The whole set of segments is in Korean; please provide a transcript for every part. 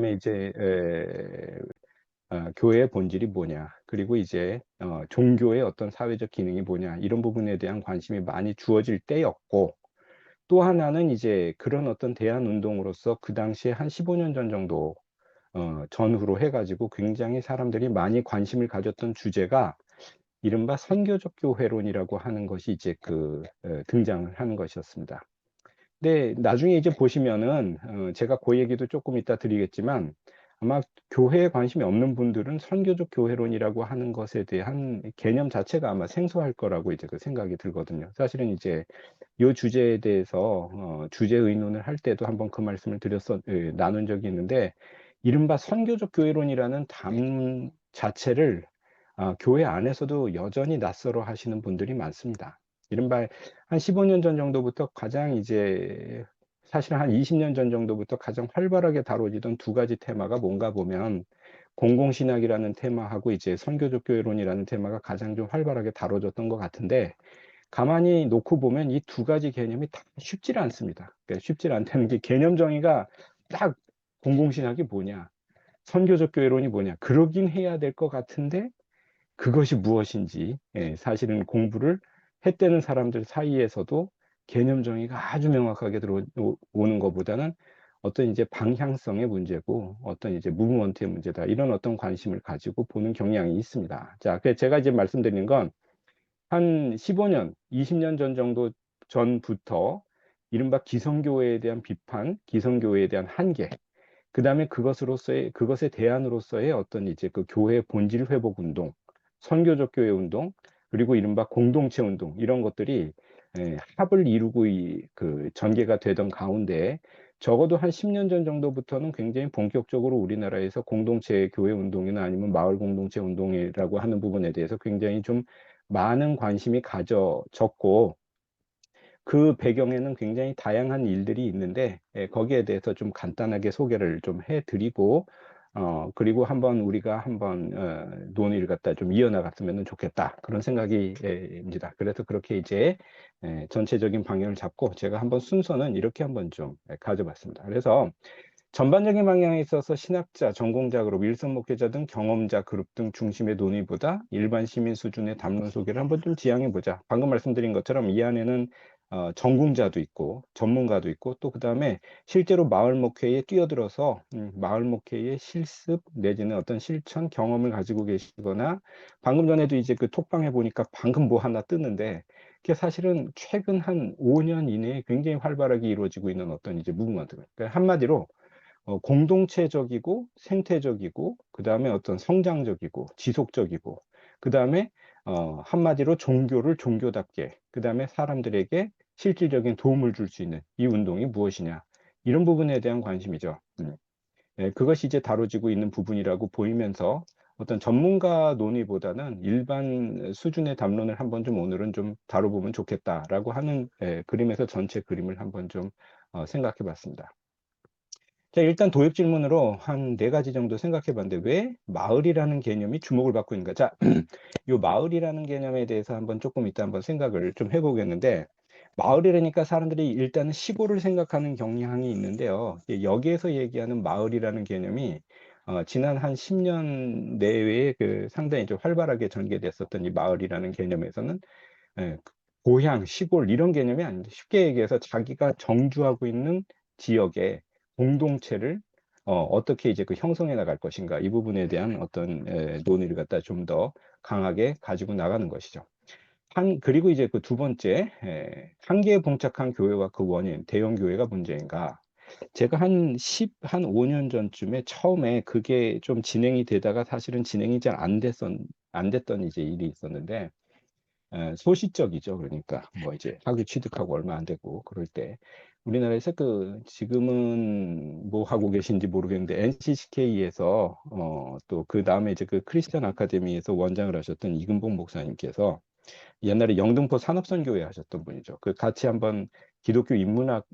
그다음에 이제 교회의 본질이 뭐냐, 그리고 이제 종교의 어떤 사회적 기능이 뭐냐, 이런 부분에 대한 관심이 많이 주어질 때였고, 또 하나는 이제 그런 어떤 대안 운동으로서 그 당시에 한 15년 전 정도 전후로 해가지고 굉장히 사람들이 많이 관심을 가졌던 주제가 이른바 선교적 교회론이라고 하는 것이 이제 등장을 하는 것이었습니다. 근데 나중에 이제 보시면은 제가 그 얘기도 조금 이따 드리겠지만, 아마 교회에 관심이 없는 분들은 선교적 교회론이라고 하는 것에 대한 개념 자체가 아마 생소할 거라고 이제 그 생각이 들거든요. 사실은 이제 이 주제에 대해서 주제 의논을 할 때도 한번 그 말씀을 나눈 적이 있는데, 이른바 선교적 교회론이라는 단 자체를 교회 안에서도 여전히 낯설어 하시는 분들이 많습니다. 이른바 한 15년 전 정도부터 가장 이제, 사실 한 20년 전 정도부터 가장 활발하게 다뤄지던 두 가지 테마가 뭔가 보면, 공공신학이라는 테마하고 이제 선교적 교회론이라는 테마가 가장 좀 활발하게 다뤄졌던 것 같은데, 가만히 놓고 보면 이 두 가지 개념이 다 쉽지를 않습니다. 그러니까 쉽지를 않다는 게, 개념 정의가 딱 공공신학이 뭐냐, 선교적 교회론이 뭐냐, 그러긴 해야 될 것 같은데, 그것이 무엇인지 사실은 공부를 했다는 사람들 사이에서도 개념 정의가 아주 명확하게 들어오는 것보다는 어떤 이제 방향성의 문제고, 어떤 이제 무브먼트의 문제다, 이런 어떤 관심을 가지고 보는 경향이 있습니다. 자, 그래서 제가 이제 말씀드리는 건, 한 15년, 20년 전 정도 전부터 이른바 기성교회에 대한 비판, 기성교회에 대한 한계, 그 다음에 그것에 대안으로서의 어떤 이제 그 교회 본질 회복 운동, 선교적 교회 운동, 그리고 이른바 공동체 운동, 이런 것들이 합을 이루고 그 전개가 되던 가운데, 적어도 한 10년 전 정도부터는 굉장히 본격적으로 우리나라에서 공동체 교회 운동이나 아니면 마을 공동체 운동이라고 하는 부분에 대해서 굉장히 좀 많은 관심이 가져졌고, 그 배경에는 굉장히 다양한 일들이 있는데, 거기에 대해서 좀 간단하게 소개를 좀 해드리고, 그리고 한번 논의를 갖다 좀 이어나갔으면 좋겠다, 그런 생각이 입니다. 그래서 그렇게 이제 전체적인 방향을 잡고 제가 한번 순서는 이렇게 한번 좀 가져봤습니다. 그래서 전반적인 방향에 있어서 신학자, 전공자 그룹, 일선 목회자 등 경험자 그룹 등 중심의 논의보다 일반 시민 수준의 담론 소개를 한번 좀 지향해 보자. 방금 말씀드린 것처럼 이 안에는 전공자도 있고 전문가도 있고, 또 그 다음에 실제로 마을 목회에 뛰어들어서 마을 목회의 실습 내지는 어떤 실천 경험을 가지고 계시거나, 방금 전에도 이제 그 톡방에 보니까 방금 뭐 하나 뜨는데, 그게 사실은 최근 한 5년 이내에 굉장히 활발하게 이루어지고 있는 어떤 이제 무브먼트. 그러니까 한마디로 공동체적이고 생태적이고, 그 다음에 어떤 성장적이고 지속적이고, 그 다음에 한마디로 종교를 종교답게, 그 다음에 사람들에게 실질적인 도움을 줄 수 있는 이 운동이 무엇이냐, 이런 부분에 대한 관심이죠. 그것이 이제 다뤄지고 있는 부분이라고 보이면서, 어떤 전문가 논의보다는 일반 수준의 담론을 한번 좀 오늘은 좀 다뤄보면 좋겠다라고 하는 그림에서 전체 그림을 한번 좀 생각해 봤습니다. 자, 일단 도입 질문으로 한 네 가지 정도 생각해 봤는데, 왜 마을이라는 개념이 주목을 받고 있는가? 자, 요 마을이라는 개념에 대해서 한번 조금 이따 한번 생각을 좀 해보겠는데, 마을이라니까 사람들이 일단은 시골을 생각하는 경향이 있는데요. 여기에서 얘기하는 마을이라는 개념이 지난 한 10년 내외에 상당히 좀 활발하게 전개됐었던 이 마을이라는 개념에서는 고향, 시골 이런 개념이 아닙니다. 쉽게 얘기해서 자기가 정주하고 있는 지역에 공동체를 어떻게 이제 형성해 나갈 것인가, 이 부분에 대한 어떤 논의를 갖다 좀 더 강하게 가지고 나가는 것이죠. 그리고 이제 그 두 번째, 한계에 봉착한 교회와 그 원인, 대형 교회가 문제인가? 제가 한 5년 전쯤에 처음에 그게 좀 진행이 되다가 사실은 진행이 잘 안 됐던 이제 일이 있었는데, 소시적이죠. 그러니까 뭐 이제 학위 취득하고 얼마 안 되고 그럴 때, 우리나라에서 지금은 뭐 하고 계신지 모르겠는데, NCCK에서 또 그 다음에 이제 그 크리스천 아카데미에서 원장을 하셨던 이근복 목사님께서, 옛날에 영등포 산업선교회 하셨던 분이죠. 같이 한번 기독교 인문학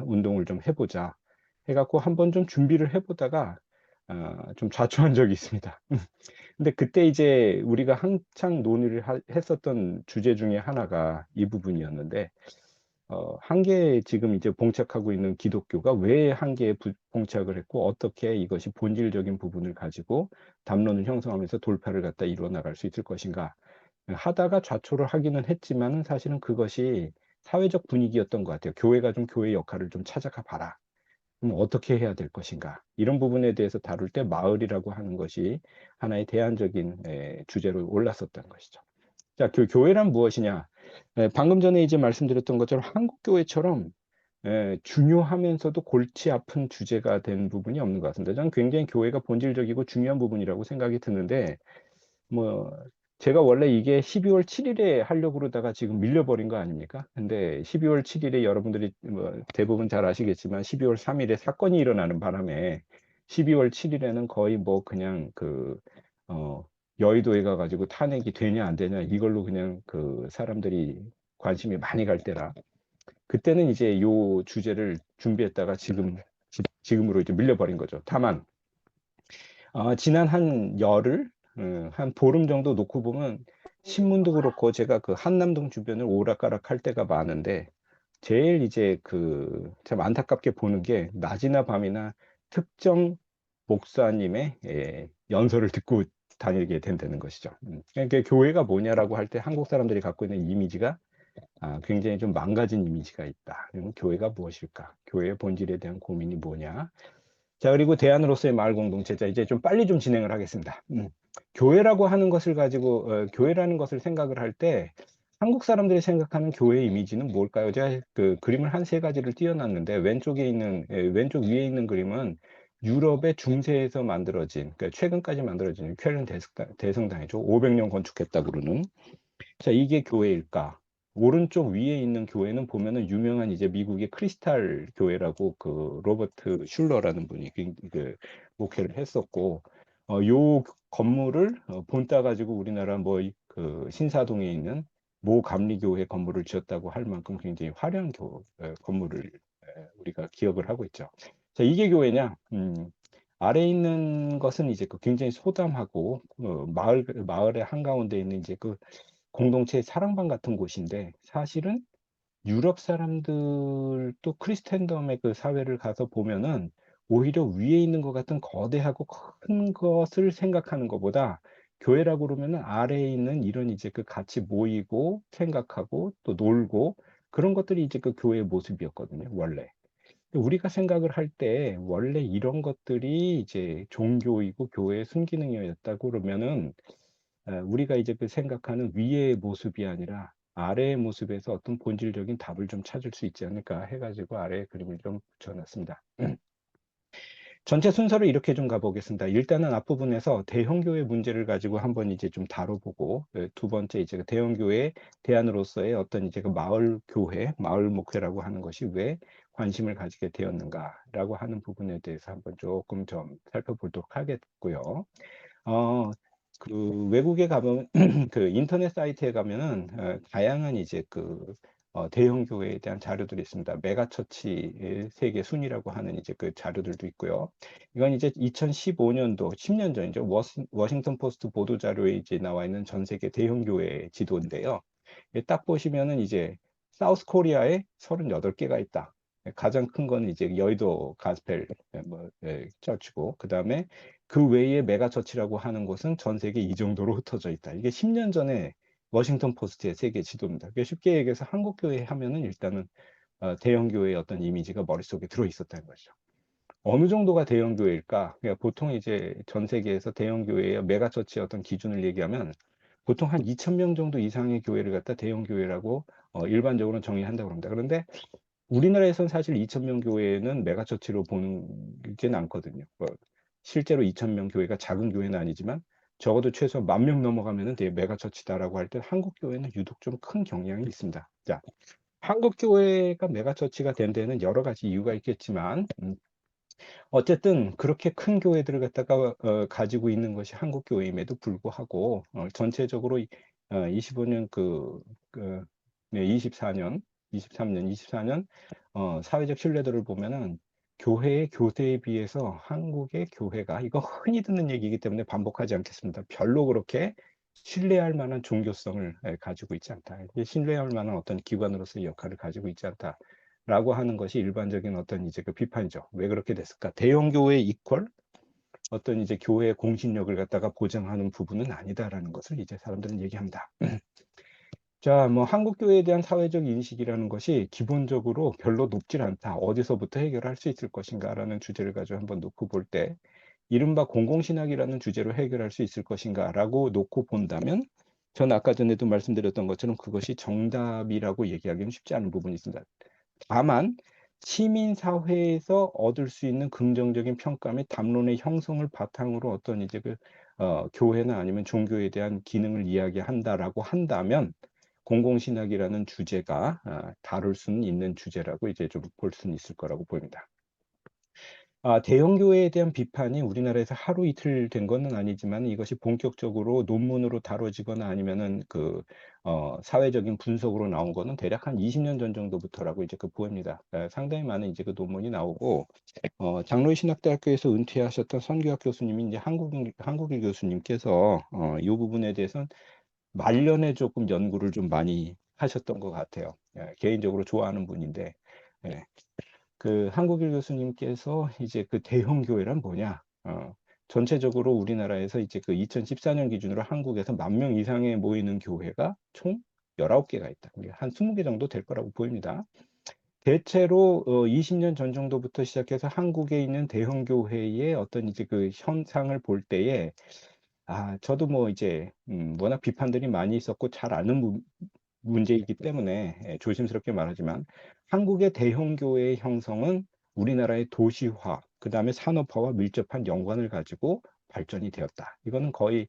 운동을 좀 해보자 해갖고 한번 좀 준비를 해보다가 좀 좌초한 적이 있습니다. 근데 그때 이제 우리가 한창 논의를 했었던 주제 중에 하나가 이 부분이었는데, 한계에 지금 이제 봉착하고 있는 기독교가 왜 한계에 봉착을 했고 어떻게 이것이 본질적인 부분을 가지고 담론을 형성하면서 돌파를 갖다 이루어 나갈 수 있을 것인가 하다가 좌초를 하기는 했지만은 사실은 그것이 사회적 분위기였던 것 같아요. 교회가 좀 교회 역할을 좀 찾아가 봐라. 그럼 어떻게 해야 될 것인가? 이런 부분에 대해서 다룰 때 마을이라고 하는 것이 하나의 대안적인 주제로 올랐었던 것이죠. 자, 교회란 무엇이냐? 방금 전에 이제 말씀드렸던 것처럼 한국 교회처럼 중요하면서도 골치 아픈 주제가 된 부분이 없는 것 같습니다. 저는 굉장히 교회가 본질적이고 중요한 부분이라고 생각이 드는데 뭐 제가 원래 이게 12월 7일에 하려고 그러다가 지금 밀려버린 거 아닙니까? 근데 12월 7일에 여러분들이 뭐 대부분 잘 아시겠지만 12월 3일에 사건이 일어나는 바람에 12월 7일에는 거의 뭐 그냥 어, 여의도에 가가지고 탄핵이 되냐 안 되냐 이걸로 그냥 그 사람들이 관심이 많이 갈 때라 그때는 이제 요 주제를 준비했다가 지금으로 이제 밀려버린 거죠. 다만 지난 한 열흘, 한 보름 정도 놓고 보면 신문도 그렇고 제가 그 한남동 주변을 오락가락 할 때가 많은데 제일 이제 참 안타깝게 보는 게 낮이나 밤이나 특정 목사님의 연설을 듣고 다니게 된다는 것이죠. 그러니까 교회가 뭐냐라고 할 때 한국 사람들이 갖고 있는 이미지가 굉장히 좀 망가진 이미지가 있다. 그러면 교회가 무엇일까? 교회의 본질에 대한 고민이 뭐냐? 자, 그리고 대안으로서의 마을 공동체. 자, 이제 좀 빨리 좀 진행을 하겠습니다. 교회라고 하는 것을 가지고, 교회라는 것을 생각을 할 때, 한국 사람들이 생각하는 교회 이미지는 뭘까요? 제가 그 그림을 한 세 가지를 띄워놨는데, 왼쪽 위에 있는 그림은 유럽의 중세에서 만들어진, 그러니까 최근까지 만들어진 쾰른 대성당이죠. 500년 건축했다고 그러는. 자, 이게 교회일까? 오른쪽 위에 있는 교회는 보면은 유명한 이제 미국의 크리스탈 교회라고 로버트 슐러라는 분이 목회를 했었고, 요 건물을 본따 가지고 우리나라 신사동에 있는 모 감리교회 건물을 지었다고 할 만큼 굉장히 화려한 건물을 우리가 기억을 하고 있죠. 자, 이게 교회냐? 아래 있는 것은 이제 굉장히 소담하고 마을의 한가운데 있는 이제 공동체의 사랑방 같은 곳인데 사실은 유럽 사람들도 크리스텐덤의 그 사회를 가서 보면은 오히려 위에 있는 것 같은 거대하고 큰 것을 생각하는 것보다 교회라고 그러면은 아래에 있는 이런 이제 같이 모이고 생각하고 또 놀고 그런 것들이 이제 교회의 모습이었거든요, 원래. 우리가 생각을 할 때 원래 이런 것들이 이제 종교이고 교회의 순기능이었다고 그러면은 우리가 이제 생각하는 위의 모습이 아니라 아래의 모습에서 어떤 본질적인 답을 좀 찾을 수 있지 않을까 해가지고 아래에 그림을 좀 붙여놨습니다. 전체 순서를 이렇게 좀 가보겠습니다. 일단은 앞부분에서 대형교회 문제를 가지고 한번 이제 좀 다뤄보고, 두 번째 이제 대형교회 대안으로서의 어떤 이제 마을 교회, 마을 목회라고 하는 것이 왜 관심을 가지게 되었는가라고 하는 부분에 대해서 한번 조금 좀 살펴보도록 하겠고요. 어, 외국에 가면 인터넷 사이트에 가면은 다양한 이제 대형 교회에 대한 자료들이 있습니다. 메가처치의 세계 순위라고 하는 이제 자료들도 있고요. 이건 이제 2015년도 10년 전이죠. 워싱턴 포스트 보도 자료에 이제 나와 있는 전 세계 대형 교회 지도인데요. 딱 보시면은 이제 사우스 코리아에 38개가 있다. 가장 큰 거는 이제 여의도 가스펠 처치고 그다음에 그 외에 메가처치라고 하는 곳은 전 세계 이 정도로 흩어져 있다. 이게 10년 전에 워싱턴 포스트의 세계 지도입니다. 쉽게 얘기해서 한국 교회 하면은 일단은 대형 교회의 어떤 이미지가 머릿속에 들어 있었다는 거죠. 어느 정도가 대형 교회일까? 그러니까 보통 이제 전 세계에서 대형 교회의 메가처치의 어떤 기준을 얘기하면 보통 한 2,000명 정도 이상의 교회를 갖다 대형 교회라고 일반적으로 정의한다고 합니다. 그런데 우리나라에선 사실 2,000명 교회는 메가처치로 보는 않거든요. 실제로 2,000명 교회가 작은 교회는 아니지만 적어도 최소 10,000명 넘어가면은 메가처치다라고 할 때 한국 교회는 유독 좀 큰 경향이 있습니다. 자, 한국 교회가 메가처치가 된 데는 여러 가지 이유가 있겠지만 어쨌든 그렇게 큰 교회들을 갖다가 가지고 있는 것이 한국 교회임에도 불구하고 전체적으로 25년 네, 24년, 23년, 24년 사회적 신뢰도를 보면은 교회의 교세에 비해서 한국의 교회가 이거 흔히 듣는 얘기이기 때문에 반복하지 않겠습니다. 별로 그렇게 신뢰할 만한 종교성을 가지고 있지 않다. 이게 신뢰할 만한 어떤 기관으로서의 역할을 가지고 있지 않다라고 하는 것이 일반적인 어떤 이제 그 비판이죠. 왜 그렇게 됐을까? 대형 교회 이퀄 어떤 이제 교회의 공신력을 갖다가 보장하는 부분은 아니다라는 것을 이제 사람들은 얘기합니다. 자, 뭐 한국 교회에 대한 사회적 인식이라는 것이 기본적으로 별로 높질 않다. 어디서부터 해결할 수 있을 것인가라는 주제를 가지고 한번 놓고 볼 때, 이른바 공공신학이라는 주제로 해결할 수 있을 것인가라고 놓고 본다면, 전 아까 전에도 말씀드렸던 것처럼 그것이 정답이라고 얘기하기는 쉽지 않은 부분이 있습니다. 다만 시민사회에서 얻을 수 있는 긍정적인 평가 및 담론의 형성을 바탕으로 어떤 이제 그 교회나 아니면 종교에 대한 기능을 이야기한다라고 한다면 공공신학이라는 주제가 다룰 수는 있는 주제라고 이제 좀 볼 수는 있을 거라고 보입니다. 대형 교회에 대한 비판이 우리나라에서 하루 이틀 된 거는 아니지만 이것이 본격적으로 논문으로 다뤄지거나 아니면은 사회적인 분석으로 나온 거는 대략 한 20년 전 정도부터라고 이제 보입니다. 상당히 많은 이제 그 논문이 나오고, 장로의 신학대학교에서 은퇴하셨던 선교학 교수님이 이제 한국일 교수님께서 이 부분에 대해서는 말년에 조금 연구를 좀 많이 하셨던 것 같아요. 개인적으로 좋아하는 분인데, 예. 그 한국일 교수님께서 이제 그 대형 교회란 뭐냐? 전체적으로 우리나라에서 이제 그 2014년 기준으로 한국에서 10,000명 이상에 모이는 교회가 총 19개가 있다. 한 20개 정도 될 거라고 보입니다. 대체로 20년 전 정도부터 시작해서 한국에 있는 대형 교회의 어떤 이제 그 현상을 볼 때에, 저도 뭐 이제 워낙 비판들이 많이 있었고 잘 아는 문제이기 때문에 조심스럽게 말하지만, 한국의 대형 교회의 형성은 우리나라의 도시화, 그다음에 산업화와 밀접한 연관을 가지고 발전이 되었다. 이거는 거의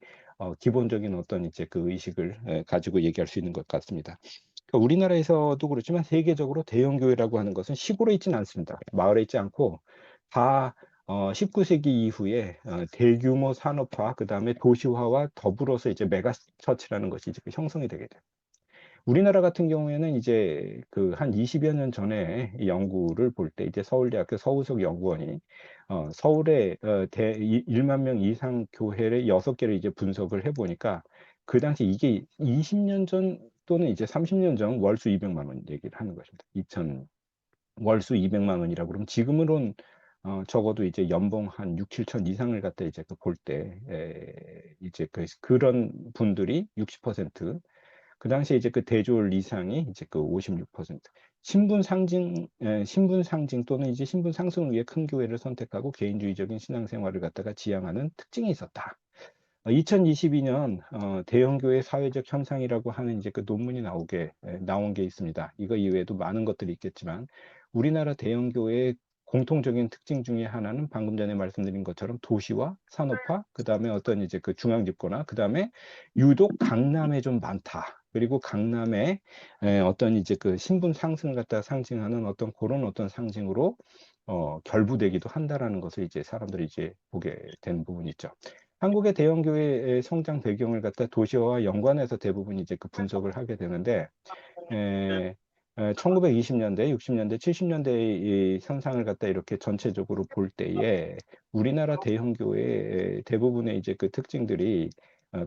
기본적인 어떤 이제 그 의식을 가지고 얘기할 수 있는 것 같습니다. 그러니까 우리나라에서도 그렇지만 세계적으로 대형 교회라고 하는 것은 시골에 있지는 않습니다. 마을에 있지 않고 다 19세기 이후에 대규모 산업화, 그다음에 도시화와 더불어서 이제 메가 처치라는 것이 이제 형성이 되게 돼요. 우리나라 같은 경우에는 이제 그 한 20여 년 전에 이 연구를 볼 때 이제 서울대학교 서우석 연구원이 서울의 1만 명 이상 교회를 6개를 이제 분석을 해 보니까, 그 당시 이게 20년 전 또는 이제 30년 전 월수 200만 원 얘기를 하는 것입니다. 2000 월수 200만 원이라고 그러면 지금으론 적어도 이제 연봉 한 6, 7천 이상을 갖다 이제 볼 때, 이제 그런 분들이 60%, 그 당시에 이제 그 대졸 이상이 이제 그 56%. 신분 상징 또는 이제 신분 상승을 위해 큰 교회를 선택하고 개인주의적인 신앙생활을 갖다가 지향하는 특징이 있었다. 2022년 대형 교회 사회적 현상이라고 하는 이제 그 논문이 나온 게 있습니다. 이거 이외에도 많은 것들이 있겠지만, 우리나라 대형 교회의 공통적인 특징 중에 하나는 방금 전에 말씀드린 것처럼 도시화, 산업화, 그다음에 어떤 이제 그 중앙 집권화, 그다음에 유독 강남에 좀 많다. 그리고 강남에 어떤 이제 그 신분 상승을 갖다 상징하는 어떤 그런 어떤 상징으로 결부되기도 한다라는 것을 이제 사람들이 이제 보게 된 부분이 있죠. 한국의 대형 교회의 성장 배경을 갖다 도시화와 연관해서 대부분 이제 그 분석을 하게 되는데, 1920년대, 60년대, 70년대의 이 현상을 갖다 이렇게 전체적으로 볼 때에 우리나라 대형 교회의 대부분의 이제 그 특징들이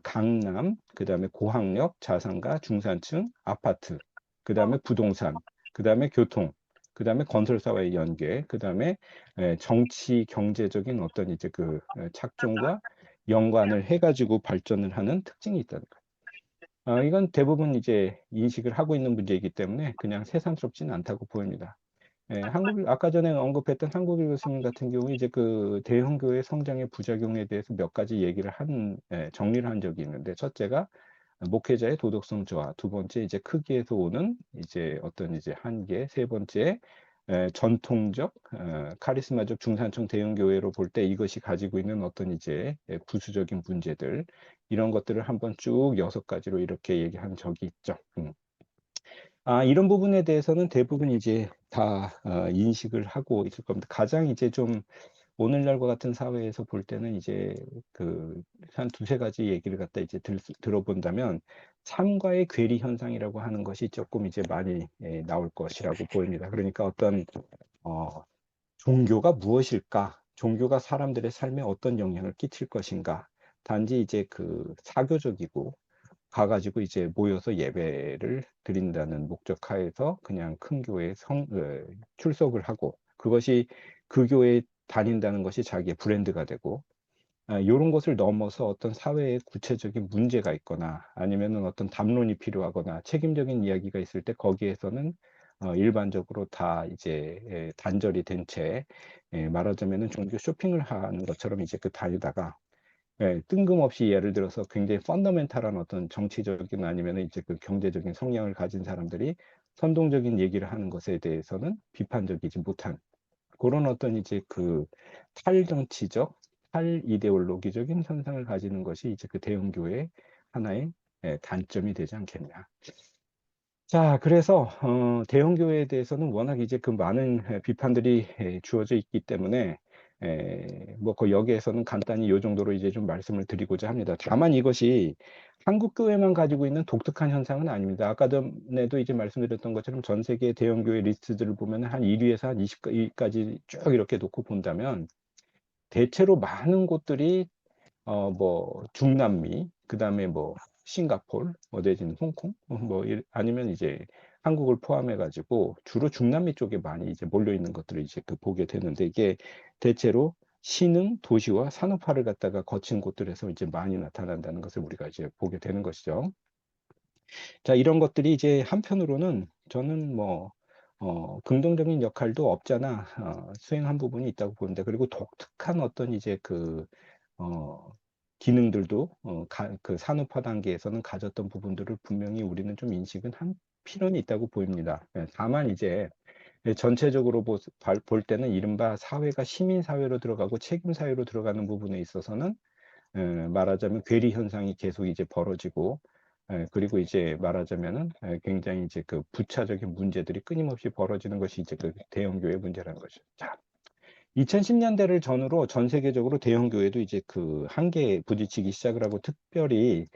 강남, 그다음에 고학력, 자산가, 중산층, 아파트, 그다음에 부동산, 그다음에 교통, 그다음에 건설사와의 연계, 그다음에 정치 경제적인 어떤 이제 그 착종과 연관을 해가지고 발전을 하는 특징이 있다는 거예요. 이건 대부분 이제 인식을 하고 있는 문제이기 때문에 그냥 새삼스럽지는 않다고 보입니다. 아까 전에 언급했던 한국일 교수님 같은 경우 이제 그 대형 교회 성장의 부작용에 대해서 몇 가지 얘기를 정리를 한 적이 있는데, 첫째가 목회자의 도덕성 저하, 두 번째 이제 크기에서 오는 이제 어떤 이제 한계, 세 번째 전통적 카리스마적 중산층 대형 교회로 볼 때 이것이 가지고 있는 어떤 이제 부수적인 문제들, 이런 것들을 한번 쭉 6가지로 이렇게 얘기한 적이 있죠. 이런 부분에 대해서는 대부분 이제 다 인식을 하고 있을 겁니다. 가장 이제 좀 오늘날과 같은 사회에서 볼 때는 이제 그 한 두세 가지 얘기를 갖다 이제 들어본다면, 삶과의 괴리 현상이라고 하는 것이 조금 이제 많이 나올 것이라고 보입니다. 그러니까 어떤 어, 종교가 무엇일까? 종교가 사람들의 삶에 어떤 영향을 끼칠 것인가? 단지 이제 그 사교적이고 가가지고 이제 모여서 예배를 드린다는 목적하에서 그냥 큰 교회에 출석을 하고, 그것이 그 교회에 다닌다는 것이 자기의 브랜드가 되고, 이런 것을 넘어서 어떤 사회에 구체적인 문제가 있거나 아니면은 어떤 담론이 필요하거나 책임적인 이야기가 있을 때 거기에서는 일반적으로 다 이제 단절이 된 채, 말하자면은 종교 쇼핑을 하는 것처럼 이제 그 다니다가, 뜬금없이 예를 들어서 굉장히 펀더멘탈한 어떤 정치적인 아니면 이제 그 경제적인 성향을 가진 사람들이 선동적인 얘기를 하는 것에 대해서는 비판적이지 못한 그런 어떤 이제 그 탈정치적, 탈이데올로기적인 현상을 가지는 것이 이제 그 대형교회의 하나의 단점이 되지 않겠냐. 자, 그래서 대형교회에 대해서는 워낙 이제 그 많은 비판들이 주어져 있기 때문에 뭐 여기에서는 간단히 이 정도로 이제 좀 말씀을 드리고자 합니다. 다만 이것이 한국 교회만 가지고 있는 독특한 현상은 아닙니다. 아까 전에도 이제 말씀드렸던 것처럼 전 세계 대형교회 리스트들을 보면 한 1위에서 한 20위까지 쭉 이렇게 놓고 본다면 대체로 많은 곳들이 뭐 중남미, 그다음에 뭐 싱가폴, 내지는 홍콩, 아니면 이제 한국을 포함해 가지고 주로 중남미 쪽에 많이 이제 몰려 있는 것들을 이제 그 보게 되는데, 이게 대체로 신흥 도시와 산업화를 갖다가 거친 곳들에서 이제 많이 나타난다는 것을 우리가 이제 보게 되는 것이죠. 자, 이런 것들이 이제 한편으로는 저는 뭐 긍정적인 역할도 없잖아 수행한 부분이 있다고 보는데, 그리고 독특한 어떤 이제 그 어, 기능들도 그 산업화 단계에서는 가졌던 부분들을 분명히 우리는 좀 인식은 한 필요는 있다고 보입니다. 다만 이제 전체적으로 볼 때는 이른바 사회가 시민 사회로 들어가고 책임 사회로 들어가는 부분에 있어서는 말하자면 괴리 현상이 계속 이제 벌어지고, 그리고 이제 말하자면은 굉장히 이제 그 부차적인 문제들이 끊임없이 벌어지는 것이 이제 그 대형교회 문제라는 거죠. 자, 2010년대를 전후로 전 세계적으로 대형교회도 이제 그 한계에 부딪히기 시작을 하고, 특별히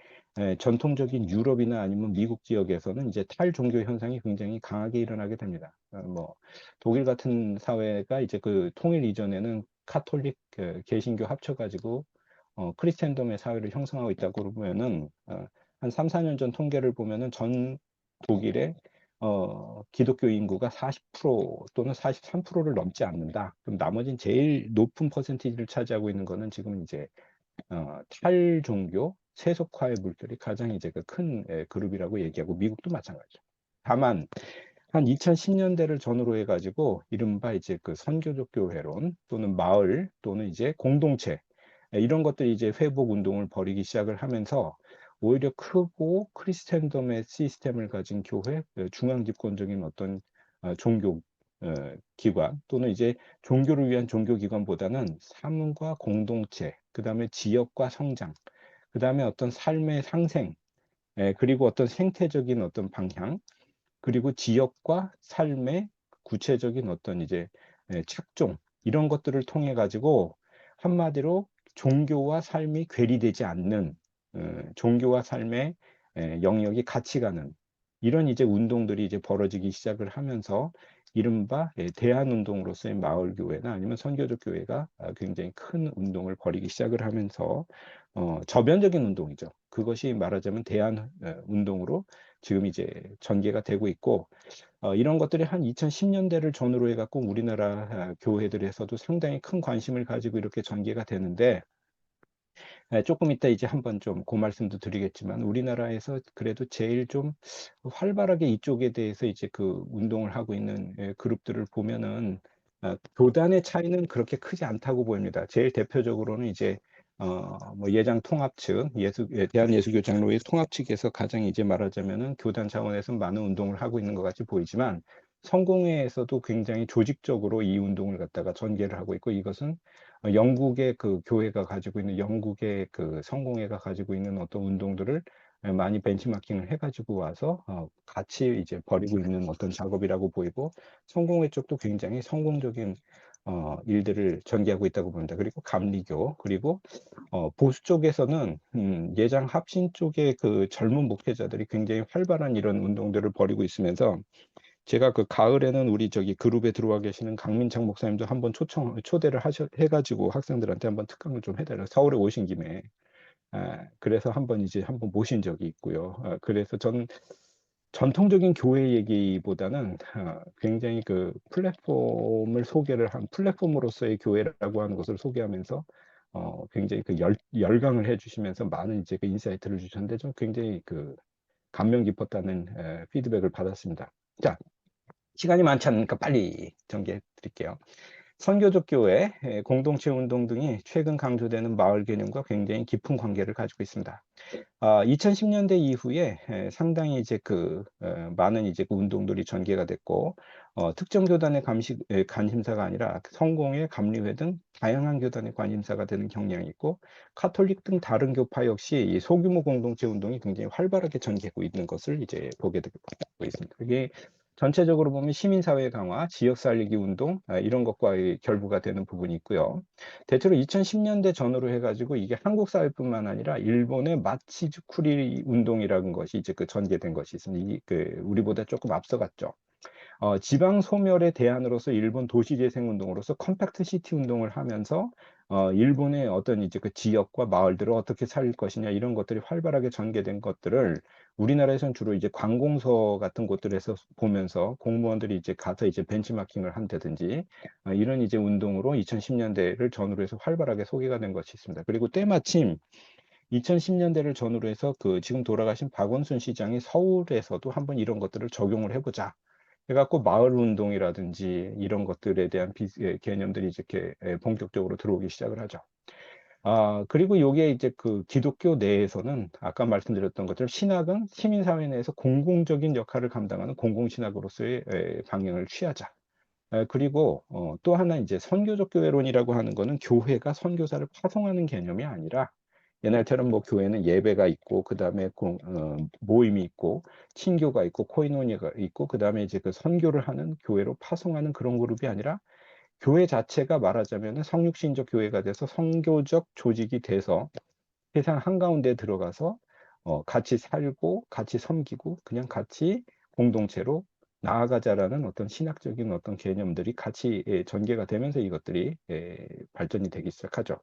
전통적인 유럽이나 아니면 미국 지역에서는 이제 탈종교 현상이 굉장히 강하게 일어나게 됩니다. 뭐 독일 같은 사회가 이제 그 통일 이전에는 카톨릭, 개신교 합쳐가지고 크리스텐덤의 사회를 형성하고 있다고 그러면은 한 3, 4년 전 통계를 보면은 전 독일의 기독교 인구가 40% 또는 43%를 넘지 않는다. 그럼 나머진 제일 높은 퍼센티지를 차지하고 있는 거는 지금 이제 탈종교 세속화의 물결이 가장 이제 그 큰 그룹이라고 얘기하고, 미국도 마찬가지죠. 다만 한 2010년대를 전후로 해가지고 이른바 이제 그 선교적 교회론 또는 마을 또는 이제 공동체, 이런 것들이 이제 회복 운동을 벌이기 시작을 하면서 오히려 크고 크리스텐덤의 시스템을 가진 교회, 중앙 집권적인 어떤 종교 기관 또는 이제 종교를 위한 종교 기관보다는 삶과 공동체, 그다음에 지역과 성장, 그다음에 어떤 삶의 상생, 그리고 어떤 생태적인 어떤 방향, 그리고 지역과 삶의 구체적인 어떤 이제 착종, 이런 것들을 통해 가지고 한마디로 종교와 삶이 괴리되지 않는 종교와 삶의 영역이 같이 가는 이런 이제 운동들이 이제 벌어지기 시작을 하면서 이른바 대안운동으로서의 마을교회나 아니면 선교적 교회가 굉장히 큰 운동을 벌이기 시작을 하면서 저변적인 운동이죠. 그것이 말하자면 대안운동으로 지금 이제 전개가 되고 있고, 이런 것들이 한 2010년대를 전후로 해갖고 우리나라 교회들에서도 상당히 큰 관심을 가지고 이렇게 전개가 되는데, 조금 이따 이제 한번 좀 그 말씀도 드리겠지만, 우리나라에서 그래도 제일 좀 활발하게 이쪽에 대해서 이제 그 운동을 하고 있는 그룹들을 보면은 교단의 차이는 그렇게 크지 않다고 보입니다. 제일 대표적으로는 이제 뭐 예장 통합 측, 대한예수교 장로회 통합 측에서 가장 이제 말하자면은 교단 차원에서 많은 운동을 하고 있는 것 같이 보이지만, 성공회에서도 굉장히 조직적으로 이 운동을 갖다가 전개를 하고 있고, 이것은 영국의 그 교회가 가지고 있는, 영국의 그 성공회가 가지고 있는 어떤 운동들을 많이 벤치마킹을 해가지고 와서 같이 이제 벌이고 있는 어떤 작업이라고 보이고, 성공회 쪽도 굉장히 성공적인 일들을 전개하고 있다고 봅니다. 그리고 감리교, 그리고 보수 쪽에서는 예장 합신 쪽의 그 젊은 목회자들이 굉장히 활발한 이런 운동들을 벌이고 있으면서, 제가 그 가을에는 우리 저기 그룹에 들어와 계시는 강민창 목사님도 한번 초대를 해가지고 학생들한테 한번 특강을 좀 해달라, 서울에 오신 김에 그래서 한번 모신 적이 있고요. 그래서 전통적인 교회 얘기보다는 굉장히 그 플랫폼을 소개를 한 플랫폼으로서의 교회라고 하는 것을 소개하면서 굉장히 그 열강을 해주시면서 많은 이제 그 인사이트를 주셨는데 좀 굉장히 그 감명 깊었다는 피드백을 받았습니다. 자, 시간이 많지 않으니까 빨리 전개해 드릴게요. 선교적 교회, 공동체 운동 등이 최근 강조되는 마을 개념과 굉장히 깊은 관계를 가지고 있습니다. 2010년대 이후에 상당히 이제 많은 이제 그 운동들이 전개가 됐고, 특정 교단의 관심사가 아니라 성공회, 감리회 등 다양한 교단의 관심사가 되는 경향이 있고, 카톨릭 등 다른 교파 역시 이 소규모 공동체 운동이 굉장히 활발하게 전개하고 있는 것을 이제 보게 되고 있습니다. 그게 전체적으로 보면 시민사회 강화, 지역 살리기 운동, 이런 것과 결부가 되는 부분이 있고요. 대체로 2010년대 전후로 해가지고 이게 한국 사회뿐만 아니라 일본의 마치즈쿠리 운동이라는 것이 이제 그 전개된 것이 있습니다. 우리보다 조금 앞서갔죠. 지방 소멸의 대안으로서 일본 도시재생 운동으로서 컴팩트 시티 운동을 하면서 일본의 어떤 이제 그 지역과 마을들을 어떻게 살릴 것이냐 이런 것들이 활발하게 전개된 것들을 우리나라에서는 주로 이제 관공서 같은 곳들에서 보면서 공무원들이 이제 가서 이제 벤치마킹을 한다든지 이런 이제 운동으로 2010년대를 전후로 해서 활발하게 소개가 된 것이 있습니다. 그리고 때마침 2010년대를 전후로 해서 지금 돌아가신 박원순 시장이 서울에서도 한번 이런 것들을 적용을 해보자. 해갖고 마을 운동이라든지 이런 것들에 대한 개념들이 이렇게 본격적으로 들어오기 시작을 하죠. 그리고 요게 이제 그 기독교 내에서는 아까 말씀드렸던 것처럼 신학은 시민사회 내에서 공공적인 역할을 감당하는 공공신학으로서의 방향을 취하자. 그리고 또 하나 이제 선교적 교회론이라고 하는 거는 교회가 선교사를 파송하는 개념이 아니라 옛날처럼 뭐 교회는 예배가 있고 그다음에 모임이 있고 친교가 있고 코이노니아가 있고 그다음에 이제 그 선교를 하는 교회로 파송하는 그런 그룹이 아니라 교회 자체가 말하자면 성육신적 교회가 돼서 선교적 조직이 돼서 세상 한가운데 들어가서 같이 살고 같이 섬기고 그냥 같이 공동체로 나아가자라는 어떤 신학적인 어떤 개념들이 같이 전개가 되면서 이것들이 발전이 되기 시작하죠.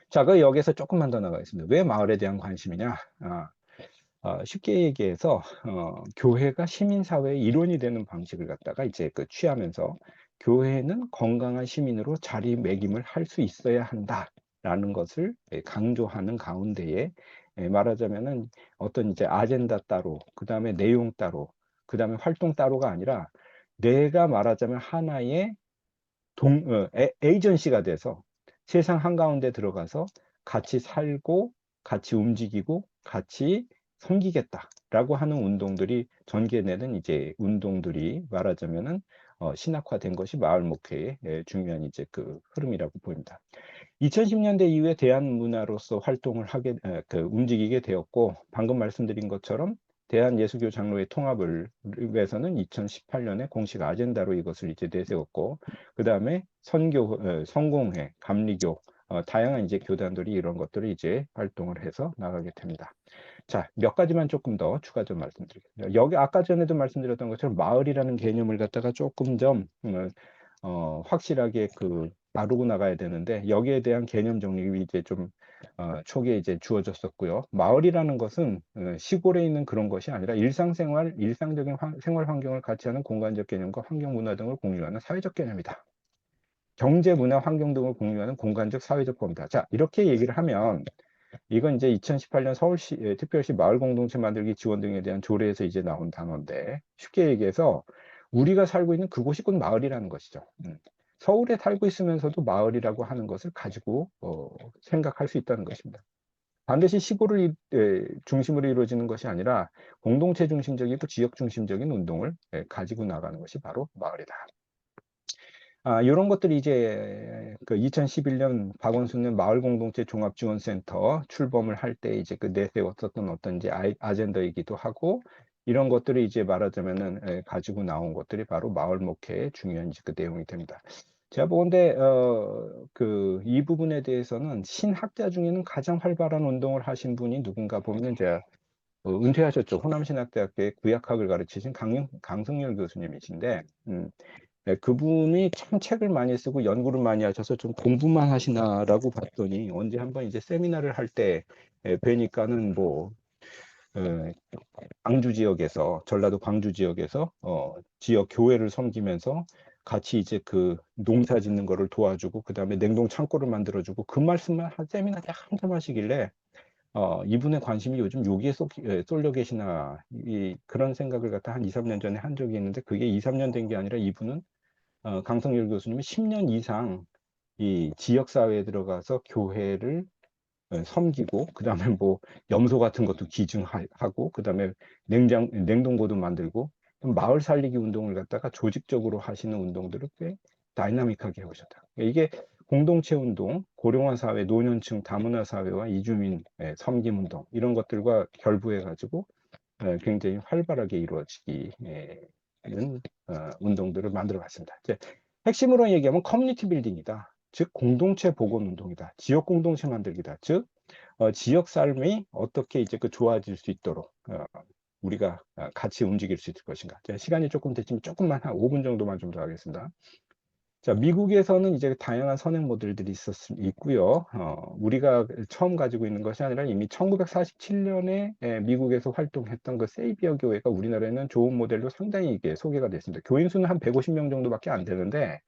자, 여기서 조금만 더 나가겠습니다. 왜 마을에 대한 관심이냐? 쉽게 얘기해서 교회가 시민사회의 일원이 되는 방식을 갖다가 이제 취하면서 교회는 건강한 시민으로 자리매김을 할 수 있어야 한다라는 것을 강조하는 가운데에 말하자면은 어떤 이제 아젠다 따로, 그 다음에 내용 따로, 그 다음에 활동 따로가 아니라 내가 말하자면 하나의 에이전시가 돼서 세상 한가운데 들어가서 같이 살고 같이 움직이고 같이 섬기겠다라고 하는 운동들이 전개되는 이제 운동들이 말하자면은 신학화된 것이 마을 목회의 중요한 이제 그 흐름이라고 보입니다. 2010년대 이후에 대한문화로서 활동을 움직이게 되었고 방금 말씀드린 것처럼 대한예수교 장로회 통합을 위해서는 2018년에 공식 아젠다로 이것을 이제 내세웠고 그 다음에 성공회, 감리교 다양한 이제 교단들이 이런 것들을 이제 활동을 해서 나가게 됩니다. 자, 몇 가지만 조금 더 추가 좀 말씀드리겠습니다. 여기 아까 전에도 말씀드렸던 것처럼 마을이라는 개념을 갖다가 조금 좀 확실하게 다루고 나가야 되는데 여기에 대한 개념 정립이 이제 좀 초기에 이제 주어졌었고요. 마을이라는 것은 시골에 있는 그런 것이 아니라 일상적인 생활 환경을 같이 하는 공간적 개념과 환경 문화 등을 공유하는 사회적 개념이다. 경제, 문화, 환경 등을 공유하는 공간적 사회적 범위다. 자, 이렇게 얘기를 하면 이건 이제 2018년 서울시 특별시 마을 공동체 만들기 지원 등에 대한 조례에서 이제 나온 단어인데 쉽게 얘기해서 우리가 살고 있는 그곳이 곧 마을이라는 것이죠. 서울에 살고 있으면서도 마을이라고 하는 것을 가지고 생각할 수 있다는 것입니다. 반드시 시골을 중심으로 이루어지는 것이 아니라 공동체 중심적이고 지역 중심적인 운동을 가지고 나가는 것이 바로 마을이다. 이런 것들이 이제 2011년 박원순의 마을공동체 종합지원센터 출범을 할 때 이제 내세웠었던 어떤 이제 아젠다이기도 하고 이런 것들이 이제 말하자면은 가지고 나온 것들이 바로 마을 목회의 중요한 이제 내용이 됩니다. 제가 보건대 이 부분에 대해서는 신학자 중에는 가장 활발한 운동을 하신 분이 누군가 보면 제가 은퇴하셨죠. 호남신학대학교의 구약학을 가르치신 강승열 교수님이신데 그분이 참 책을 많이 쓰고 연구를 많이 하셔서 좀 공부만 하시나라고 봤더니 언제 한번 이제 세미나를 할 때 뵈니까는 뭐 에, 광주 지역에서 전라도 광주 지역에서 지역 교회를 섬기면서 같이 이제 그 농사 짓는 거를 도와주고 그다음에 냉동 창고를 만들어주고 그 말씀만 한 세미나 때 한참 하시길래 이분의 관심이 요즘 여기에 쏠려 계시나 그런 생각을 갖다 한 2, 3년 전에 한 적이 있는데 그게 2, 3년 된 게 아니라 이분은 강성열 교수님이 10년 이상 이 지역 사회에 들어가서 교회를 섬기고 그다음에 뭐 염소 같은 것도 기증하고 그다음에 냉동고도 만들고 마을 살리기 운동을 갖다가 조직적으로 하시는 운동들을 꽤 다이나믹하게 해오셨다. 이게 공동체 운동, 고령화 사회, 노년층 다문화 사회와 이주민 섬김 운동 이런 것들과 결부해 가지고 굉장히 활발하게 이루어지는 운동들을 만들어 갔습니다. 이제 핵심으로 얘기하면 커뮤니티 빌딩이다. 즉 공동체 복원 운동이다. 지역 공동체 만들기다. 즉 지역 삶이 어떻게 이제 그 좋아질 수 있도록 우리가 같이 움직일 수 있을 것인가. 시간이 조금 됐지만 조금만 한 5분 정도만 좀 더 하겠습니다. 자, 미국에서는 이제 다양한 선행 모델들이 있고요. 우리가 처음 가지고 있는 것이 아니라 이미 1947년에 미국에서 활동했던 그 세이비어 교회가 우리나라에는 좋은 모델로 상당히 이게 소개가 됐습니다. 교인 수는 한 150명 정도밖에 안 되는데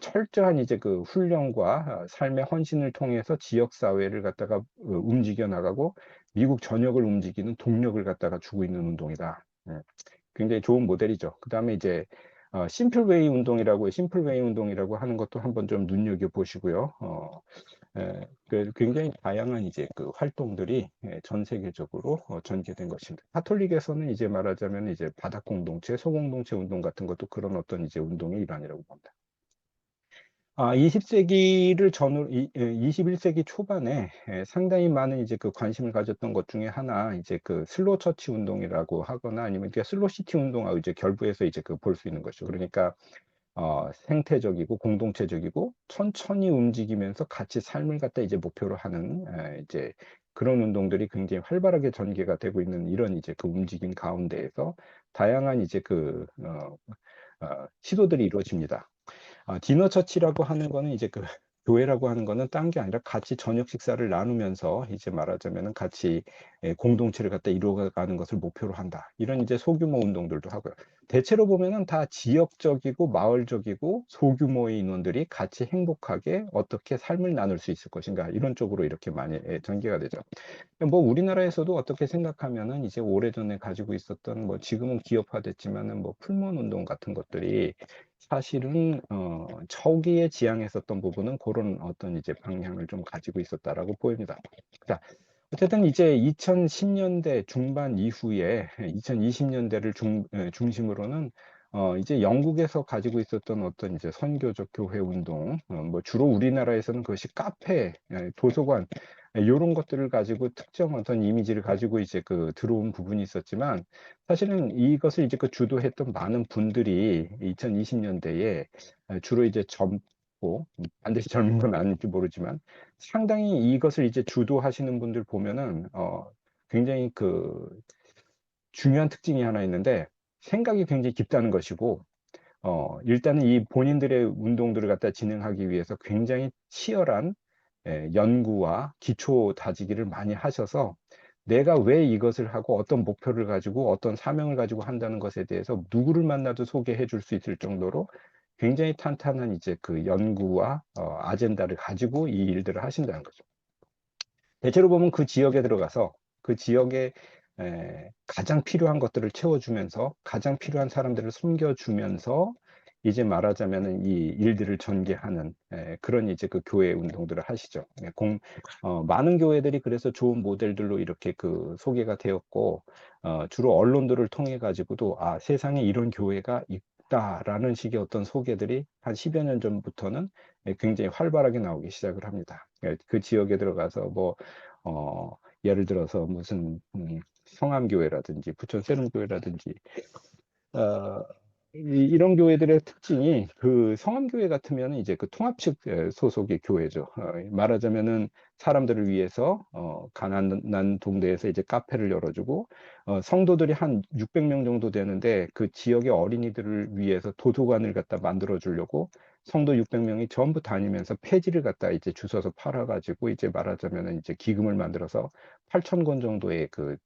철저한 이제 그 훈련과 삶의 헌신을 통해서 지역 사회를 갖다가 움직여 나가고 미국 전역을 움직이는 동력을 갖다가 주고 있는 운동이다. 굉장히 좋은 모델이죠. 그 다음에 이제 심플웨이 운동이라고 심플웨이 운동이라고 하는 것도 한번 좀 눈여겨 보시고요. 굉장히 다양한 이제 그 활동들이 전 세계적으로 전개된 것입니다. 카톨릭에서는 이제 말하자면 이제 바닥 공동체, 소공동체 운동 같은 것도 그런 어떤 이제 운동의 일환이라고 봅니다. 20세기를 전후, 21세기 초반에 상당히 많은 이제 그 관심을 가졌던 것 중에 하나, 이제 그 슬로우 처치 운동이라고 하거나 아니면 슬로우 시티 운동하고 이제 결부해서 이제 그 볼 수 있는 것이죠. 그러니까, 생태적이고 공동체적이고 천천히 움직이면서 같이 삶을 갖다 이제 목표로 하는, 이제 그런 운동들이 굉장히 활발하게 전개가 되고 있는 이런 이제 그 움직임 가운데에서 다양한 이제 시도들이 이루어집니다. 디너 처치라고 하는 거는 이제 그 교회라고 하는 거는 딴 게 아니라 같이 저녁 식사를 나누면서 이제 말하자면은 같이 공동체를 갖다 이루어가는 것을 목표로 한다. 이런 이제 소규모 운동들도 하고요. 대체로 보면은 다 지역적이고 마을적이고 소규모의 인원들이 같이 행복하게 어떻게 삶을 나눌 수 있을 것인가 이런 쪽으로 이렇게 많이 전개가 되죠. 뭐 우리나라에서도 어떻게 생각하면은 이제 오래전에 가지고 있었던 뭐 지금은 기업화됐지만은 뭐 풀무원 운동 같은 것들이 사실은 초기에 지향했었던 부분은 그런 어떤 이제 방향을 좀 가지고 있었다라고 보입니다. 자, 어쨌든 이제 2010년대 중반 이후에 2020년대를 중심으로는 이제 영국에서 가지고 있었던 어떤 이제 선교적 교회 운동, 뭐 주로 우리나라에서는 그것이 카페, 도서관 이런 것들을 가지고 특정 어떤 이미지를 가지고 이제 그 들어온 부분이 있었지만 사실은 이것을 이제 그 주도했던 많은 분들이 2020년대에 주로 이제 젊고 반드시 젊은 건 아닐지 모르지만 상당히 이것을 이제 주도하시는 분들 보면은 굉장히 그 중요한 특징이 하나 있는데 생각이 굉장히 깊다는 것이고 일단은 이 본인들의 운동들을 갖다 진행하기 위해서 굉장히 치열한 연구와 기초 다지기를 많이 하셔서 내가 왜 이것을 하고 어떤 목표를 가지고 어떤 사명을 가지고 한다는 것에 대해서 누구를 만나도 소개해 줄 수 있을 정도로 굉장히 탄탄한 이제 그 연구와 아젠다를 가지고 이 일들을 하신다는 거죠. 대체로 보면 그 지역에 들어가서 그 지역에 가장 필요한 것들을 채워주면서 가장 필요한 사람들을 섬겨주면서 이제 말하자면은 이 일들을 전개하는 그런 이제 그 교회 운동들을 하시죠. 많은 교회들이 그래서 좋은 모델들로 이렇게 그 소개가 되었고 주로 언론들을 통해 가지고도 세상에 이런 교회가 있다라는 식의 어떤 소개들이 한 10여 년 전부터는 굉장히 활발하게 나오기 시작을 합니다. 그 지역에 들어가서 뭐 예를 들어서 무슨 성암교회라든지 부천 세lum교회라든지 이런 교회들의 특징이 그 성암교회 같으면 이제 그 통합측 소속의 교회죠. 말하자면은 사람들을 위해서 가난한 동네에서 이제 카페를 열어주고 성도들이 한 600명 정도 되는데 그 지역의 어린이들을 위해서 도서관을 갖다 만들어 주려고 성도 600명이 전부 다니면서 폐지를 갖다 이제 주워서 팔아가지고 이제 말하자면은 이제 기금을 만들어서 8천 권 정도의 그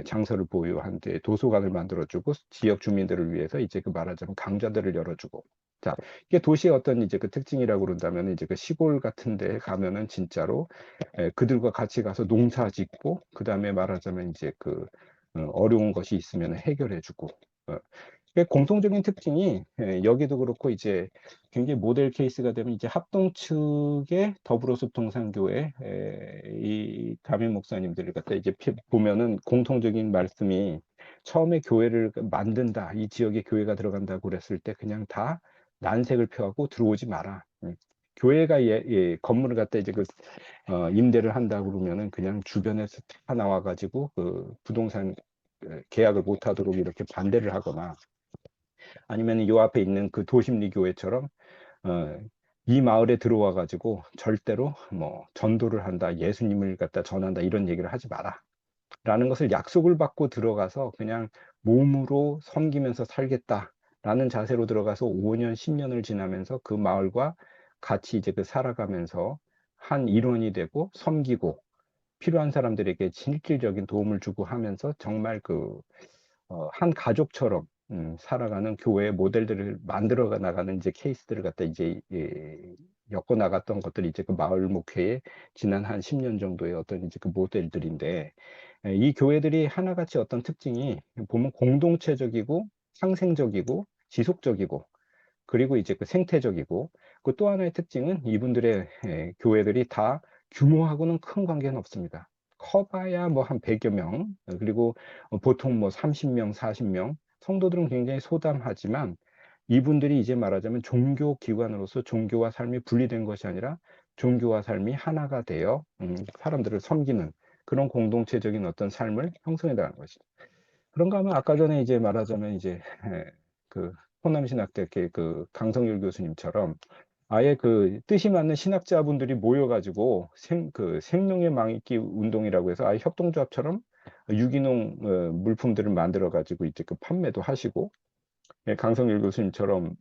장소를 보유한 데 도서관을 만들어주고 지역 주민들을 위해서 이제 그 말하자면 강좌들을 열어주고. 자, 이게 도시의 어떤 이제 그 특징이라고 그런다면 이제 그 시골 같은 데 가면은 진짜로 그들과 같이 가서 농사 짓고 그 다음에 말하자면 이제 그 어려운 것이 있으면 해결해주고. 그 공통적인 특징이 여기도 그렇고 이제 굉장히 모델 케이스가 되면 이제 합동 측의 더불어소통상교회 이 담임 목사님들을 갖다 이제 보면은 공통적인 말씀이 처음에 교회를 만든다, 이 지역에 교회가 들어간다고 그랬을 때 그냥 다 난색을 표하고 들어오지 마라. 교회가 건물을 갖다 이제 그 임대를 한다 그러면은 그냥 주변에서 다 나와가지고 그 부동산 계약을 못 하도록 이렇게 반대를 하거나 아니면 요 앞에 있는 그 도심리 교회처럼 어, 이 마을에 들어와 가지고 절대로 뭐 전도를 한다, 예수님을 갖다 전한다 이런 얘기를 하지 마라. 라는 것을 약속을 받고 들어가서 그냥 몸으로 섬기면서 살겠다라는 자세로 들어가서 5년, 10년을 지나면서 그 마을과 같이 이제 그 살아가면서 한 일원이 되고 섬기고 필요한 사람들에게 실질적인 도움을 주고 하면서 정말 한 가족처럼 살아가는 교회의 모델들을 만들어 나가는 이제 케이스들을 갖다 이제 엮어 나갔던 것들이 이제 그 마을 목회의 지난 한 10년 정도의 어떤 이제 그 모델들인데 이 교회들이 하나같이 어떤 특징이 보면 공동체적이고 상생적이고 지속적이고 그리고 이제 그 생태적이고 그 또 하나의 특징은 이분들의 교회들이 다 규모하고는 큰 관계는 없습니다. 커봐야 뭐 한 100여 명, 그리고 보통 뭐 30명, 40명, 성도들은 굉장히 소담하지만 이분들이 이제 말하자면 종교 기관으로서 종교와 삶이 분리된 것이 아니라 종교와 삶이 하나가 되어 사람들을 섬기는 그런 공동체적인 어떤 삶을 형성해 나가는 것이죠. 그런가 하면 아까 전에 이제 말하자면 이제 그 호남신학대 그 강성률 교수님처럼 아예 그 뜻이 맞는 신학자분들이 모여가지고 그 생명의 망입기 운동이라고 해서 아예 협동조합처럼 유기농 물품들을 만들어 가지고 이제 그 판매도 하시고 강성률 교수님처럼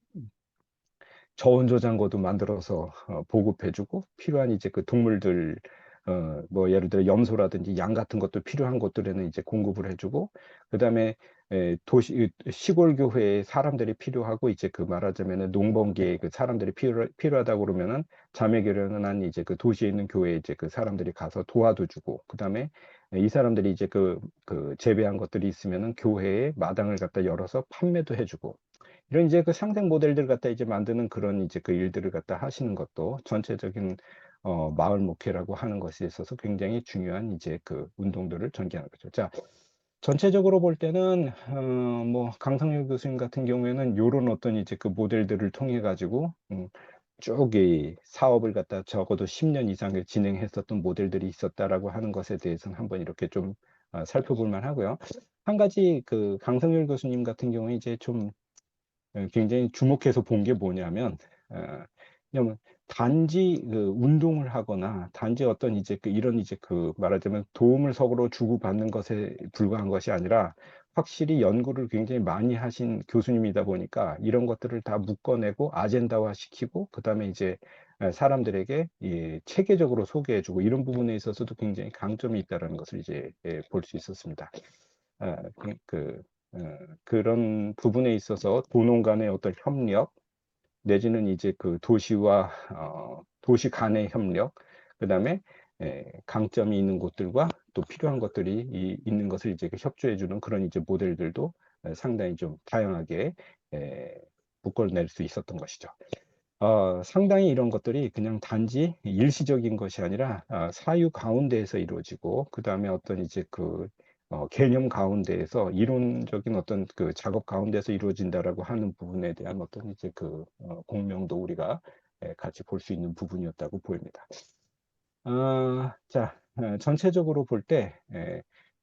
저온 저장고도 만들어서 보급해주고 필요한 이제 그 동물들 뭐 예를 들어 염소라든지 양 같은 것도 필요한 것들에는 이제 공급을 해주고 그다음에 도시 시골 교회에 사람들이 필요하고 이제 그 말하자면은 농번기에 그 사람들이 필요하다고 그러면은 자매 결연한 이제 그 도시에 있는 교회에 이제 그 사람들이 가서 도와도 주고 그다음에 이 사람들이 이제 그 재배한 것들이 있으면은 교회에 마당을 갖다 열어서 판매도 해주고 이런 이제 그 상생 모델들 갖다 이제 만드는 그런 이제 그 일들을 갖다 하시는 것도 전체적인 마을 목회라고 하는 것에 있어서 굉장히 중요한 이제 그 운동들을 전개하는 거죠. 자, 전체적으로 볼 때는 뭐 강성일 교수님 같은 경우에는 요런 어떤 이제 그 모델들을 통해 가지고 쭉 이 사업을 갖다 적어도 10년 이상을 진행했었던 모델들이 있었다라고 하는 것에 대해서는 한번 이렇게 좀 살펴볼 만하고요. 한 가지 그 강성일 교수님 같은 경우에 이제 좀 굉장히 주목해서 본 게 뭐냐면 왜냐면 단지 그 운동을 하거나 단지 어떤 이제 그 이런 이제 그 말하자면 도움을 서로 주고받는 것에 불과한 것이 아니라 확실히 연구를 굉장히 많이 하신 교수님이다 보니까 이런 것들을 다 묶어내고 아젠다화 시키고 그다음에 이제 사람들에게 체계적으로 소개해주고 이런 부분에 있어서도 굉장히 강점이 있다는 것을 이제 볼 수 있었습니다. 아, 그런 부분에 있어서 도농 간의 어떤 협력, 내지는 이제 그 도시와 도시 간의 협력, 그다음에 강점이 있는 곳들과 또 필요한 것들이 있는 것을 이제 그 협조해주는 그런 이제 모델들도 상당히 좀 다양하게 묶어낼 수 있었던 것이죠. 상당히 이런 것들이 그냥 단지 일시적인 것이 아니라 사유 가운데에서 이루어지고 그 다음에 어떤 이제 그 개념 가운데에서 이론적인 어떤 그 작업 가운데서 이루어진다라고 하는 부분에 대한 어떤 이제 그 공명도 우리가 같이 볼 수 있는 부분이었다고 보입니다. 자, 전체적으로 볼 때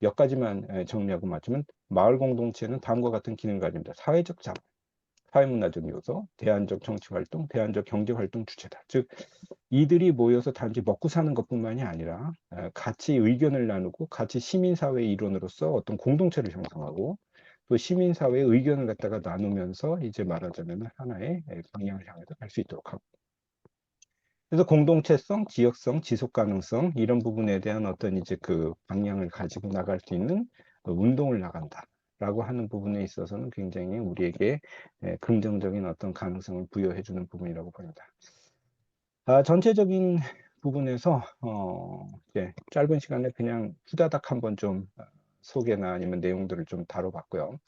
몇 가지만 정리하고 맞추면 마을 공동체는 다음과 같은 기능을 가집니다. 사회적 자본. 사회문화적 요소, 대안적 정치활동, 대안적 경제활동 주체다. 즉 이들이 모여서 단지 먹고 사는 것뿐만이 아니라 같이 의견을 나누고 같이 시민사회의 일원으로서 어떤 공동체를 형성하고 또 시민사회의 의견을 갖다가 나누면서 이제 말하자면 하나의 방향을 향해서 갈 수 있도록 하고 그래서 공동체성, 지역성, 지속 가능성 이런 부분에 대한 어떤 이제 그 방향을 가지고 나갈 수 있는 운동을 나간다라고 하는 부분에 있어서는 굉장히 우리에게 긍정적인 어떤 가능성을 부여해 주는 부분이라고 봅니다. 전체적인 부분에서 이제 짧은 시간에 그냥 후다닥 한번 좀 소개나 아니면 내용들을 좀 다뤄봤고요.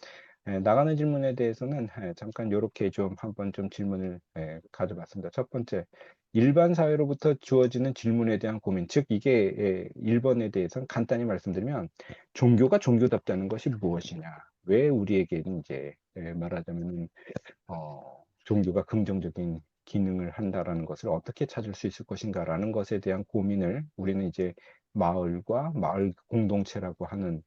나가는 질문에 대해서는 잠깐 요렇게 좀 한번 좀 질문을 가져봤습니다. 첫 번째, 일반 사회로부터 주어지는 질문에 대한 고민, 즉 이게 1번에 대해서는 간단히 말씀드리면 종교가 종교답다는 것이 무엇이냐, 왜 우리에게는 이제 말하자면 종교가 긍정적인 기능을 한다라는 것을 어떻게 찾을 수 있을 것인가라는 것에 대한 고민을 우리는 이제 마을과 마을 공동체라고 하는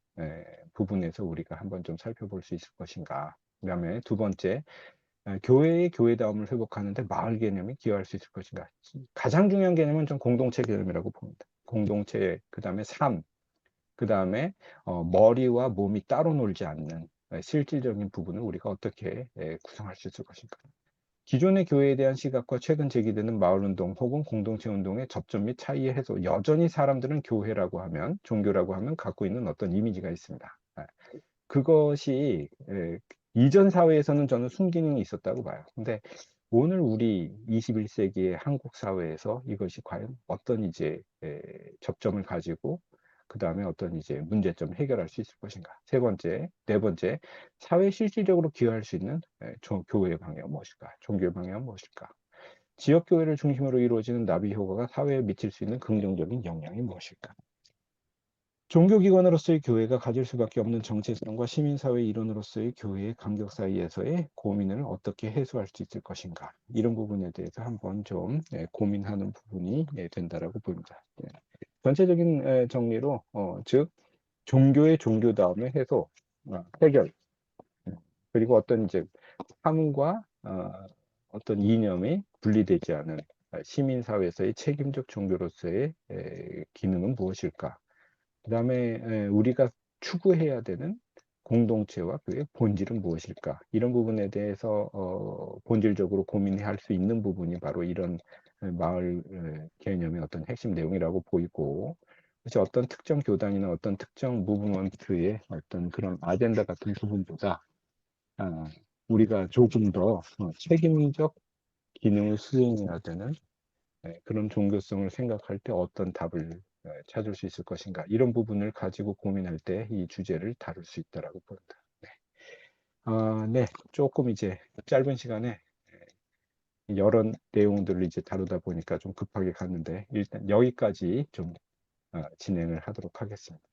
부분에서 우리가 한번 좀 살펴볼 수 있을 것인가. 그다음에 두 번째, 교회의 교회다움을 회복하는데 마을 개념이 기여할 수 있을 것인가. 가장 중요한 개념은 좀 공동체 개념이라고 봅니다. 공동체, 그다음에 삶, 그다음에 머리와 몸이 따로 놀지 않는 실질적인 부분을 우리가 어떻게 구성할 수 있을 것인가. 기존의 교회에 대한 시각과 최근 제기되는 마을운동 혹은 공동체 운동의 접점 및 차이의 해소. 여전히 사람들은 교회라고 하면, 종교라고 하면 갖고 있는 어떤 이미지가 있습니다. 그것이 이전 사회에서는 저는 순기능이 있었다고 봐요. 근데 오늘 우리 21세기의 한국 사회에서 이것이 과연 어떤 이제 접점을 가지고 그 다음에 어떤 이제 문제점을 해결할 수 있을 것인가. 세 번째, 네 번째, 사회에 실질적으로 기여할 수 있는 교회의 방향은 무엇일까? 종교의 방향은 무엇일까? 지역 교회를 중심으로 이루어지는 나비 효과가 사회에 미칠 수 있는 긍정적인 영향이 무엇일까? 종교기관으로서의 교회가 가질 수밖에 없는 정체성과 시민사회 일원으로서의 교회의 간격 사이에서의 고민을 어떻게 해소할 수 있을 것인가. 이런 부분에 대해서 한번 좀 고민하는 부분이 된다라고 봅니다. 전체적인 정리로 즉 종교의 종교다움의 해소, 해결, 그리고 어떤 이제 삶과 어떤 이념이 분리되지 않은 시민사회에서의 책임적 종교로서의 기능은 무엇일까? 그다음에 우리가 추구해야 되는 공동체와 그의 본질은 무엇일까? 이런 부분에 대해서 본질적으로 고민해야 할 수 있는 부분이 바로 이런 마을 개념의 어떤 핵심 내용이라고 보이고, 그래서 어떤 특정 교단이나 어떤 특정 무브먼트의 어떤 그런 아젠다 같은 부분보다 우리가 조금 더 책임적 기능을 수행해야 되는 그런 종교성을 생각할 때 어떤 답을 찾을 수 있을 것인가 이런 부분을 가지고 고민할 때 이 주제를 다룰 수 있다라고 봅니다. 네. 네, 조금 이제 짧은 시간에 여러 내용들을 이제 다루다 보니까 좀 급하게 갔는데 일단 여기까지 좀 진행을 하도록 하겠습니다.